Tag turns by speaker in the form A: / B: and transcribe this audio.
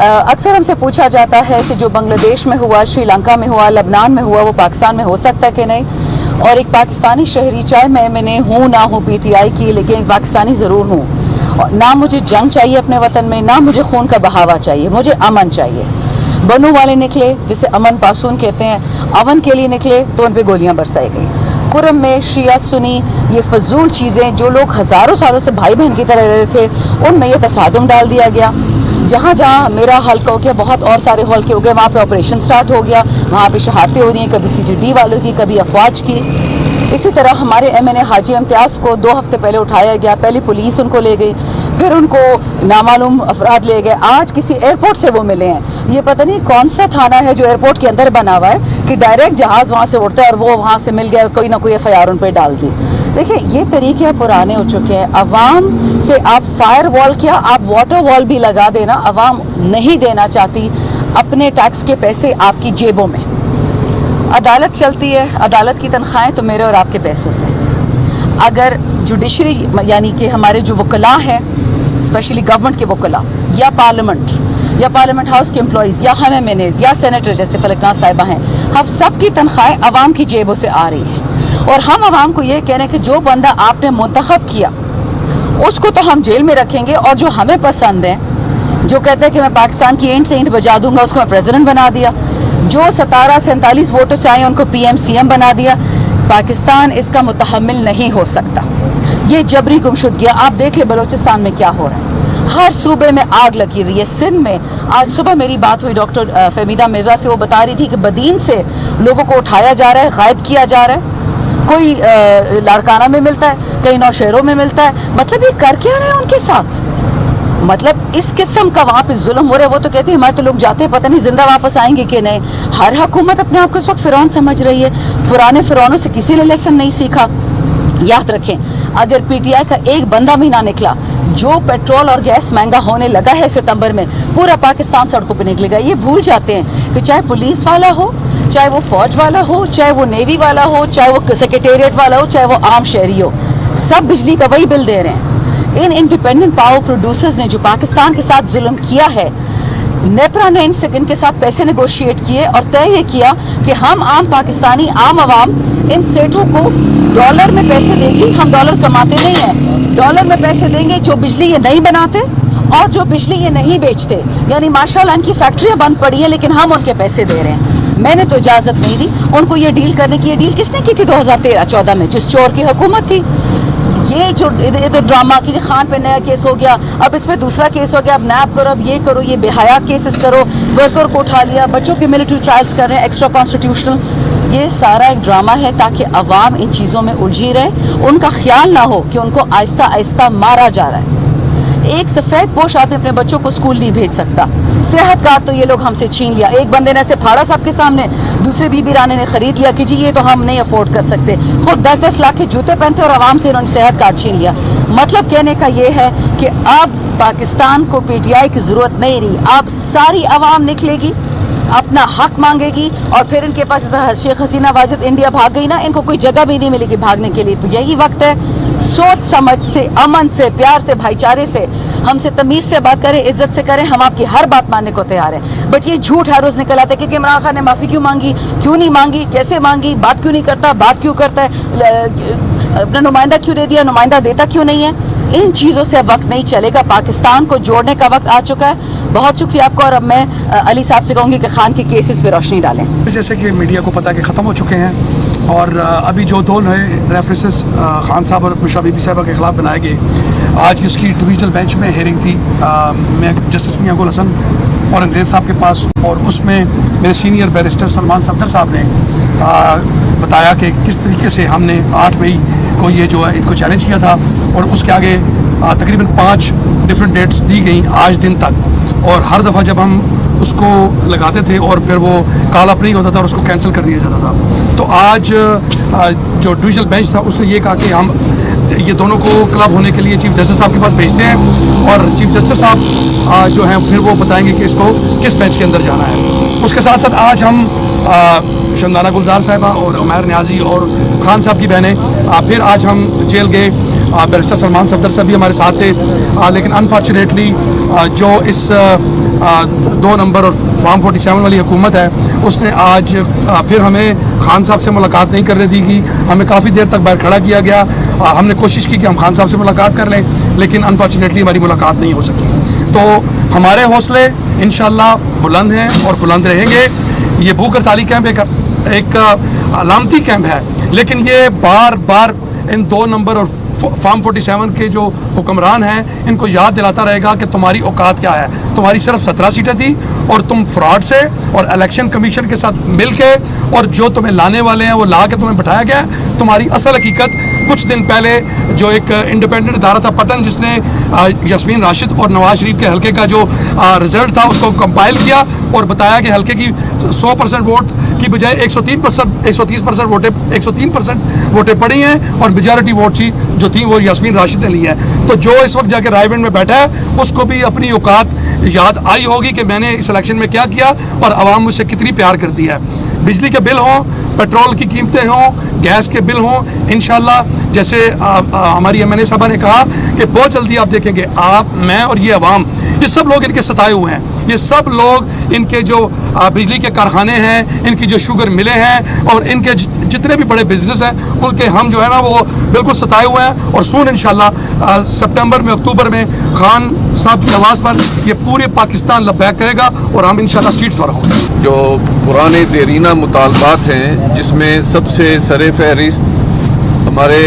A: अक्सर हमसे पूछा जाता है कि जो बांग्लादेश में हुआ, श्रीलंका में हुआ, लबनान में हुआ, वो पाकिस्तान में हो सकता है कि नहीं। और एक पाकिस्तानी शहरी, चाहे मैंने हूँ ना हूँ PTI की, लेकिन पाकिस्तानी ज़रूर हूँ। ना मुझे जंग चाहिए अपने वतन में, ना मुझे खून का बहावा चाहिए, मुझे अमन चाहिए। बनू वाले निकले, जिसे अमन पासून कहते हैं, अमन के लिए निकले तो उन पर गोलियाँ बरसाई गई। कुरम में शिया सुनी, ये फजूल चीज़ें, जो लोग हज़ारों सालों से भाई बहन की तरह रह रहे थे, उनमें ये तसादुम डाल दिया गया। जहाँ जहाँ मेरा हल्का हो गया, बहुत और सारे हल्के हो गए, वहाँ पे ऑपरेशन स्टार्ट हो गया, वहाँ पे शहादतें हो रही हैं, कभी CGD वालों की, कभी अफवाज की। इसी तरह हमारे MNA हाजी इम्तियाज़ को 2 हफ्ते पहले उठाया गया, पहले पुलिस उनको ले गई, फिर उनको नामालूम अफराद ले गए, आज किसी एयरपोर्ट से वो मिले हैं। ये पता नहीं कौन सा थाना है जो एयरपोर्ट के अंदर बना हुआ है कि डायरेक्ट जहाज़ वहाँ से उड़ता है और वो वहाँ से मिल गया और कोई ना कोई FIR उन पर डाल दी। देखिए, ये तरीके पुराने हो चुके हैं। अवाम से आप फायर वॉल क्या, आप वाटर वॉल भी लगा देना, अवाम नहीं देना चाहती अपने टैक्स के पैसे आपकी जेबों में। अदालत चलती है, अदालत की तनख्वाहें तो मेरे और आपके पैसों से। अगर जुडिशरी यानी कि हमारे जो वकला हैं, स्पेशली गवर्नमेंट के वकला या पार्लियामेंट हाउस के एम्प्लॉइज़ या हम MNAs या सेनेटर जैसे फलकनाज साहिबा हैं, हम सब की तनख्वाहें अवाम की जेबों से आ रही हैं। और हम अवाम को ये कह रहे हैं कि जो बंदा आपने मुंतखब किया उसको तो हम जेल में रखेंगे, और जो हमें पसंद है, जो कहते हैं कि मैं पाकिस्तान की ईंट से ईंट बजा दूंगा, उसको मैं प्रेसिडेंट बना दिया। जो 17 से 39 वोटों से आए उनको PM CM बना दिया। पाकिस्तान इसका मुतहम्मिल नहीं हो सकता। ये जबरी गुमशुदगी, आप देख ले बलोचिस्तान में क्या हो रहा है, हर सूबे में आग लगी हुई है। सिंध में आज सुबह मेरी बात हुई डॉक्टर फहमीदा मिर्जा से, वो बता रही थी कि बदीन से लोगों को उठाया जा रहा है, गायब किया जा रहा है। कोई लाड़काना में मिलता है, कहीं नौशहरों में मिलता है। मतलब ये कर क्या रहे हैं उनके साथ, मतलब इस किस्म का वहाँ पे जुल्म हो रहा है। वो तो कहते हैं हमारे तो लोग जाते हैं, पता नहीं जिंदा वापस आएंगे कि नहीं। हर हुकूमत अपने आप को इस वक्त फिरौन समझ रही है। पुराने फिरौनों से किसी ने लेसन नहीं सीखा। याद रखें, अगर PTI का एक बंदा भी ना निकला, जो पेट्रोल और गैस महंगा होने लगा है सितंबर में, पूरा पाकिस्तान सड़कों पर निकलेगा। ये भूल जाते हैं कि चाहे पुलिस वाला हो, चाहे वो फौज वाला हो, चाहे वो नेवी वाला हो, चाहे वो सेक्रेटेरिएट वाला हो, चाहे वो आम शहरी हो, सब बिजली का वही बिल दे रहे हैं। इन इंडिपेंडेंट पावर प्रोड्यूसर्स ने जो पाकिस्तान के साथ जुल्म किया है, नेपरा ने इनके साथ पैसे नेगोशिएट किए और तय ये किया कि हम आम पाकिस्तानी, आम आवाम इन सेठों को डॉलर में पैसे देंगे। हम डॉलर कमाते नहीं हैं, डॉलर में पैसे देंगे जो बिजली ये नहीं बनाते और जो बिजली ये नहीं बेचते। यानी माशाल्लाह इनकी फैक्ट्रियाँ बंद पड़ी हैं, लेकिन हम उनके पैसे दे रहे हैं। मैंने तो इजाज़त नहीं दी उनको ये डील करने की। ये डील किसने की थी 2013-14 में, जिस चोर की हुकूमत थी। ये जो इधर ड्रामा की, खान पे नया केस हो गया, अब इस पर दूसरा केस हो गया, अब नैब करो, अब ये करो, ये बेहया केसेस करो, वर्कर को उठा लिया, बच्चों के मिलिट्री ट्रायल्स कर रहे हैं, एक्स्ट्रा कॉन्स्टिट्यूशनल। ये सारा एक ड्रामा है ताकि अवाम इन चीज़ों में उलझी रहे, उनका ख्याल ना हो कि उनको आहिस्ता आहिस्ता मारा जा रहा है। एक सफ़ेद पोश आदमी अपने बच्चों को स्कूल नहीं भेज सकता। सेहत कार्ड तो ये लोग हमसे छीन लिया। एक बंदे ने ऐसे फाड़ा सबके सामने, दूसरे बीबी रानी ने खरीद लिया कि जी ये तो हम नहीं अफोर्ड कर सकते। खुद 10-10 लाख के जूते पहनते और आवाम से इन्होंने सेहत कार्ड छीन लिया। मतलब कहने का ये है कि अब पाकिस्तान को PTI की ज़रूरत नहीं रही। अब सारी आवाम निकलेगी, अपना हक मांगेगी, और फिर इनके पास शेख हसीना वाजिद इंडिया भाग गई ना, इनको कोई जगह भी नहीं मिलेगी भागने के लिए। तो यही वक्त है, सोच समझ से, अमन से, प्यार से, भाईचारे से, हमसे तमीज़ से बात करें, इज्जत से करें। हम आपकी हर बात मानने को तैयार हैं। बट ये झूठ हर रोज़ निकल आता है कि जी इमरान खान ने माफ़ी क्यों मांगी, क्यों नहीं मांगी, कैसे मांगी, बात क्यों नहीं करता, बात क्यों करता है, अपना नुमाइंदा क्यों दे दिया, नुमाइंदा देता क्यों नहीं है। इन चीज़ों से अब वक्त नहीं चलेगा। पाकिस्तान को जोड़ने का वक्त आ चुका है। बहुत शुक्रिया आपका। और अब मैं अली साहब से कहूँगी कि खान के केसेस पे रोशनी डालें।
B: जैसे कि मीडिया को पता है कि ख़त्म हो चुके हैं, और अभी जो 2 नए रेफरेंसेस खान साहब और मिश्रा बीबी साहबा के ख़िलाफ़ बनाए गए, आज की उसकी डिविजनल बेंच में हेयरिंग थी। मैं जस्टिस मियां गुल हसन औरंगज़ेब साहब के पास, और उसमें मेरे सीनियर बैरिस्टर सलमान सफदर साहब ने बताया कि किस तरीके से हमने 8 मई को ये जो है इनको चैलेंज किया था, और उसके आगे तकरीबन 5 डिफरेंट डेट्स दी गई आज दिन तक। और हर दफ़ा जब हम उसको लगाते थे और फिर वो कॉल अप नहीं होता था और उसको कैंसिल कर दिया जाता था। तो आज जो डिविजनल बेंच था उसने ये कहा कि हम ये दोनों को क्लब होने के लिए चीफ जस्टिस साहब के पास भेजते हैं, और चीफ जस्टिस साहब जो हैं फिर वो बताएंगे कि इसको किस बेंच के अंदर जाना है। उसके साथ साथ आज हम शंदाना गुलजार साहिबा और उमैर न्याजी और खान साहब की बहनें, फिर आज हम जेल गए। बैरिस्टर सलमान सफदर साहब भी हमारे साथ थे, लेकिन अनफॉर्चुनेटली जो इस 2 नंबर और फार्म 47 वाली हुकूमत है, उसने आज फिर हमें खान साहब से मुलाकात नहीं करने दी गई। हमें काफ़ी देर तक बाहर खड़ा किया गया। हमने कोशिश की कि हम खान साहब से मुलाकात कर लें, लेकिन अनफॉर्चुनेटली हमारी मुलाकात नहीं हो सकी। तो हमारे हौसले इंशाल्लाह बुलंद हैं और बुलंद रहेंगे। ये भूख हड़ताली कैंप एक अलामती कैंप है, लेकिन ये बार बार इन 2 नंबर और फार्म 47 के जो हुक्मरान हैं इनको याद दिलाता रहेगा कि तुम्हारी औकात क्या है। तुम्हारी सिर्फ 17 सीटें थी और तुम फ्रॉड से और इलेक्शन कमीशन के साथ मिल के और जो तुम्हें लाने वाले हैं वो ला के तुम्हें बैठाया गया। तुम्हारी असल हकीकत कुछ दिन पहले जो एक इंडिपेंडेंट इदारा था पटन, जिसने यास्मीन राशिद और नवाज शरीफ के हल्के का जो रिजल्ट था उसको कंपाइल किया और बताया कि हल्के की 100% वोट की बजाय 130% वोटें पड़ी हैं और मेजॉरिटी वोट जो थी वो यास्मीन राशिद ने ली है। तो जो इस वक्त जाके रायबंद में बैठा है उसको भी अपनी औकात याद आई होगी कि मैंने इस इलेक्शन में क्या किया और आवाम मुझसे कितनी प्यार करती है। बिजली के बिल हों, पेट्रोल की कीमतें हों, गैस के बिल हों, इंशाल्लाह जैसे हमारी MNA साहबा ने कहा कि बहुत जल्दी आप देखेंगे, आप, मैं और ये अवाम, ये सब लोग इनके सताए हुए हैं। ये सब लोग इनके जो बिजली के कारखाने हैं, इनकी जो शुगर मिलें हैं और इनके जितने भी बड़े बिजनेस हैं उनके हम जो है ना वो बिल्कुल सताए हुए हैं। और सून इंशाल्लाह सितंबर में, अक्टूबर में खान साहब की आवाज़ पर ये पूरे पाकिस्तान लब्बैक करेगा और हम इंशाल्लाह स्ट्रीट्स पर होंगे।
C: जो पुराने देरीना मुतालबात हैं जिसमें सबसे सरे फहरिस्त हमारे